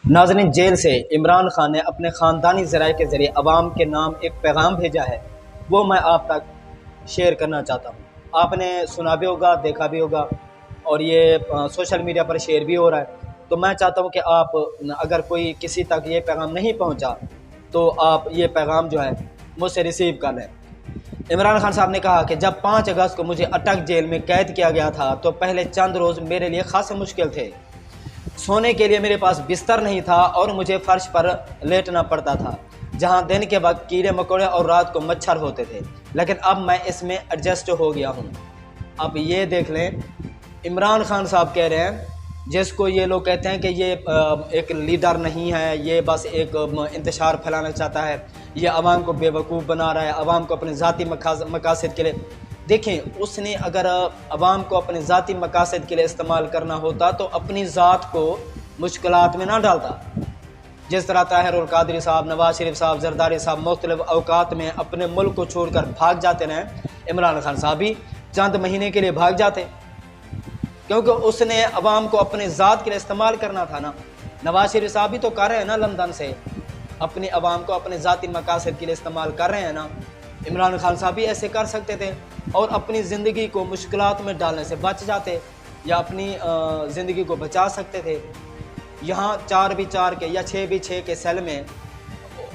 ناظرین، جیل سے عمران خان نے اپنے خاندانی ذرائع کے ذریعے عوام کے نام ایک پیغام بھیجا ہے، وہ میں آپ تک شیئر کرنا چاہتا ہوں۔ آپ نے سنا بھی ہوگا، دیکھا بھی ہوگا، اور یہ سوشل میڈیا پر شیئر بھی ہو رہا ہے۔ تو میں چاہتا ہوں کہ آپ اگر کوئی کسی تک یہ پیغام نہیں پہنچا تو آپ یہ پیغام جو ہے مجھ سے ریسیو کر لیں۔ عمران خان صاحب نے کہا کہ جب 5 اگست کو مجھے اٹک جیل میں قید کیا گیا تھا تو پہلے چند روز میرے لیے خاصے مشکل تھے۔ سونے کے لیے میرے پاس بستر نہیں تھا اور مجھے فرش پر لیٹنا پڑتا تھا، جہاں دن کے وقت کیڑے مکوڑے اور رات کو مچھر ہوتے تھے، لیکن اب میں اس میں ایڈجسٹ ہو گیا ہوں۔ اب یہ دیکھ لیں، عمران خان صاحب کہہ رہے ہیں، جس کو یہ لوگ کہتے ہیں کہ یہ ایک لیڈر نہیں ہے، یہ بس ایک انتشار پھیلانا چاہتا ہے، یہ عوام کو بے وقوف بنا رہا ہے، عوام کو اپنے ذاتی مقاصد کے لیے۔ دیکھیں، اس نے اگر عوام کو اپنے ذاتی مقاصد کے لیے استعمال کرنا ہوتا تو اپنی ذات کو مشکلات میں نہ ڈالتا۔ جس طرح طاہر القادری صاحب، نواز شریف صاحب، زرداری صاحب مختلف اوقات میں اپنے ملک کو چھوڑ کر بھاگ جاتے رہے، عمران خان صاحب بھی چند مہینے کے لیے بھاگ جاتے، کیونکہ اس نے عوام کو اپنے ذات کے لیے استعمال کرنا تھا نا۔ نواز شریف صاحب بھی تو کر رہے ہیں نا، لندن سے اپنی عوام کو اپنے ذاتی مقاصد کے لیے استعمال کر رہے ہیں نا۔ عمران خان صاحب بھی ایسے کر سکتے تھے اور اپنی زندگی کو مشکلات میں ڈالنے سے بچ جاتے، یا اپنی زندگی کو بچا سکتے تھے۔ یہاں 4x4 کے یا 6x6 کے سیل میں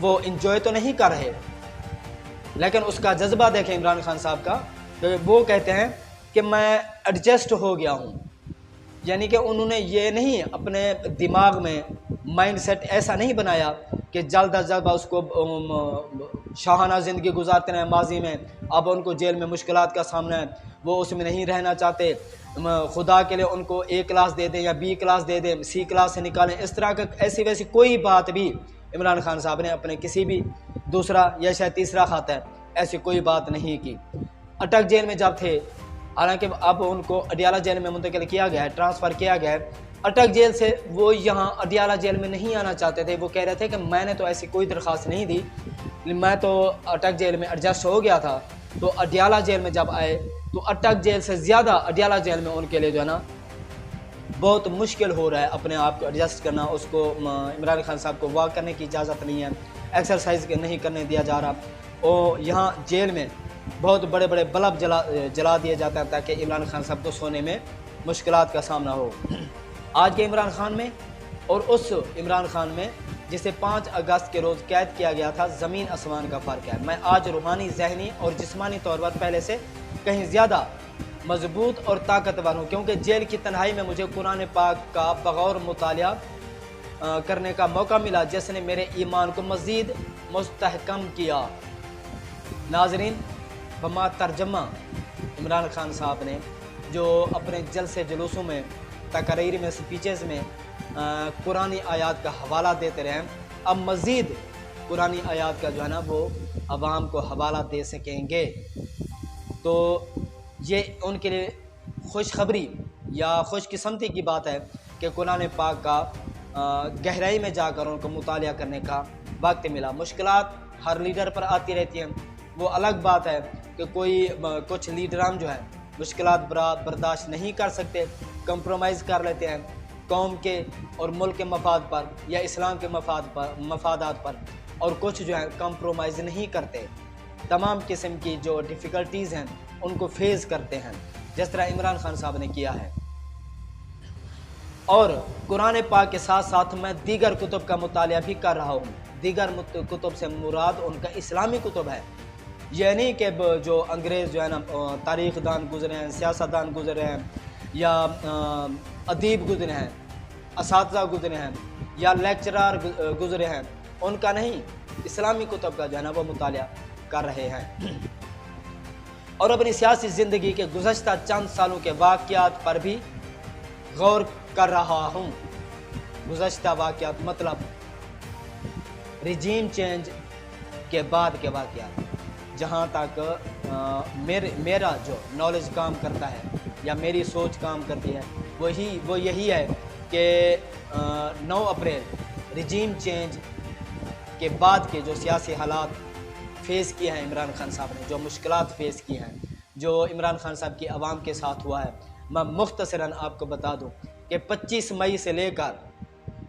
وہ انجوائے تو نہیں کر رہے، لیکن اس کا جذبہ دیکھیں عمران خان صاحب کا، کہ وہ کہتے ہیں کہ میں ایڈجسٹ ہو گیا ہوں۔ یعنی کہ انہوں نے یہ نہیں اپنے دماغ میں مائنڈ سیٹ ایسا نہیں بنایا کہ جلد از جلد اس کو شاہانہ زندگی گزارتے ہیں ماضی میں، اب ان کو جیل میں مشکلات کا سامنا ہے، وہ اس میں نہیں رہنا چاہتے، خدا کے لیے ان کو A کلاس دے دیں یا B کلاس دے دیں، C کلاس سے نکالیں۔ اس طرح کا ایسی ویسی کوئی بات بھی عمران خان صاحب نے اپنے کسی بھی دوسرا یا شاید تیسرا کھاتا ہے ایسی کوئی بات نہیں کی۔ اٹک جیل میں جب تھے، حالانکہ اب ان کو اڈیالہ جیل میں منتقل کیا گیا ہے، ٹرانسفر کیا گیا ہے، اٹک جیل سے وہ یہاں اڈیالہ جیل میں نہیں آنا چاہتے تھے۔ وہ کہہ رہے تھے کہ میں نے تو ایسی کوئی درخواست نہیں دی، میں تو اٹک جیل میں ایڈجسٹ ہو گیا تھا۔ تو اڈیالہ جیل میں جب آئے تو اٹک جیل سے زیادہ اڈیالہ جیل میں ان کے لیے جو ہے نا بہت مشکل ہو رہا ہے اپنے آپ کو ایڈجسٹ کرنا۔ اس کو عمران خان صاحب کو واک کرنے کی اجازت نہیں ہے، ایکسرسائز نہیں کرنے دیا جا رہا، اور یہاں جیل میں بہت بڑے بڑے بلب جلا دیے جاتے ہیں تاکہ عمران خان صاحب کو سونے میں مشکلات کا سامنا ہو۔ آج کے عمران خان میں اور اس عمران خان میں جسے 5 اگست کے روز قید کیا گیا تھا، زمین آسمان کا فرق ہے۔ میں آج روحانی، ذہنی اور جسمانی طور پر پہلے سے کہیں زیادہ مضبوط اور طاقتور ہوں، کیونکہ جیل کی تنہائی میں مجھے قرآن پاک کا بغور مطالعہ کرنے کا موقع ملا، جس نے میرے ایمان کو مزید مستحکم کیا۔ ناظرین، بما ترجمہ عمران خان صاحب نے جو اپنے جلسے جلوسوں میں، تقریر میں، سپیچز میں قرآنی آیات کا حوالہ دیتے رہے، اب مزید قرآنی آیات کا جو ہے نا وہ عوام کو حوالہ دے سکیں گے۔ تو یہ ان کے لیے خوشخبری یا خوش قسمتی کی بات ہے کہ قرآن پاک کا گہرائی میں جا کر ان کو مطالعہ کرنے کا وقت ملا۔ مشکلات ہر لیڈر پر آتی رہتی ہیں، وہ الگ بات ہے کہ کچھ لیڈران جو ہیں مشکلات برداشت نہیں کر سکتے، کمپرومائز کر لیتے ہیں قوم کے اور ملک کے مفاد پر یا اسلام کے مفادات پر، اور کچھ جو ہیں کمپرومائز نہیں کرتے، تمام قسم کی جو ڈیفیکلٹیز ہیں ان کو فیس کرتے ہیں، جس طرح عمران خان صاحب نے کیا ہے۔ اور قرآن پاک کے ساتھ ساتھ میں دیگر کتب کا مطالعہ بھی کر رہا ہوں۔ دیگر کتب سے مراد ان کا اسلامی کتب ہے، یہ نہیں کہ جو انگریز جو ہے نا تاریخ دان گزرے ہیں، سیاست دان گزرے ہیں، یا ادیب گزرے ہیں، اساتذہ گزرے ہیں، یا لیکچرار گزرے ہیں، ان کا نہیں، اسلامی کتب کا جو ہے نا وہ مطالعہ کر رہے ہیں۔ اور اپنی سیاسی زندگی کے گزشتہ چند سالوں کے واقعات پر بھی غور کر رہا ہوں۔ گزشتہ واقعات مطلب ریجیم چینج کے بعد کے واقعات، جہاں تک میرا جو نالج کام کرتا ہے یا میری سوچ کام کرتی ہے وہ یہی ہے کہ 9 اپریل ریجیم چینج کے بعد کے جو سیاسی حالات فیس کیے ہیں عمران خان صاحب نے، جو مشکلات فیس کی ہیں، جو عمران خان صاحب کی عوام کے ساتھ ہوا ہے، میں مختصراً آپ کو بتا دوں کہ 25 مئی سے لے کر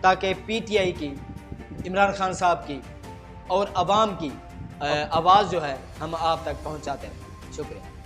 تاکہ پی ٹی آئی کی، عمران خان صاحب کی اور عوام کی آواز جو ہے ہم آپ تک پہنچاتے ہیں۔ شکریہ۔